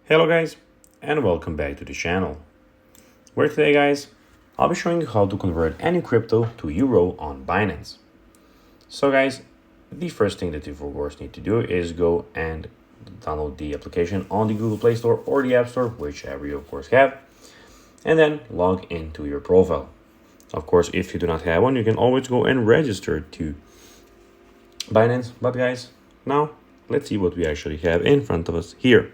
Hello guys, and welcome back to the channel, where today guys, I'll be showing you how to convert any crypto to euro on Binance. So guys, the first thing that you of course need to do is go and download the application on the Google Play Store or the App Store, whichever you of course have, and then log into your profile. Of course, if you do not have one, you can always go and register to Binance. But guys, now let's see what we actually have in front of us here.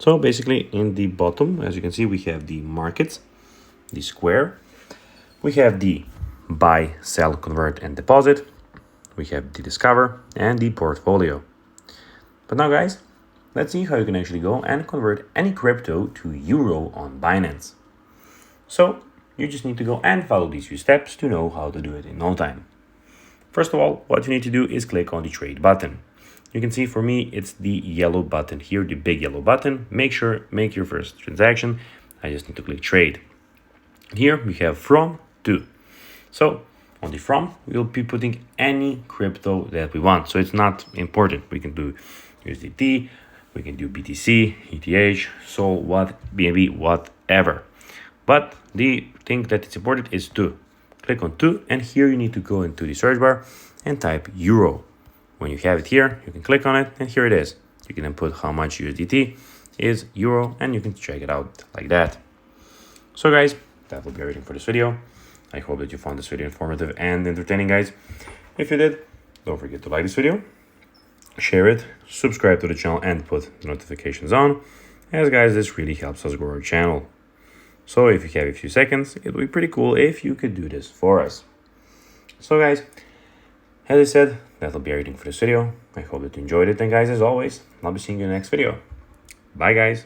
So basically in the bottom, as you can see, we have the markets, the square, we have the buy, sell, convert, and deposit, we have the discover, and the portfolio. But now guys, let's see how you can actually go and convert any crypto to euro on Binance. So you just need to go and follow these few steps to know how to do it in no time. First of all, what you need to do is click on the trade button. You can see for me, it's the yellow button here, the big yellow button. Make your first transaction. I just need to click trade. Here we have from to. So on the from, we'll be putting any crypto that we want. So it's not important. We can do USDT, we can do BTC, ETH, Sol, BNB, whatever. But the thing that is important is to. Click on to, and here you need to go into the search bar and type euro. When you have it here, you can click on it, and here it is. You can then put how much USDT is euro, and you can check it out like that. So guys, that will be everything for this video. I hope that you found this video informative and entertaining, guys. If you did, don't forget to like this video, share it, subscribe to the channel, and put the notifications on, as guys, this really helps us grow our channel. So if you have a few seconds, it would be pretty cool if you could do this for us. So guys, as I said, that'll be everything for this video. I hope that you enjoyed it, and guys, as always, I'll be seeing you in the next video. Bye guys.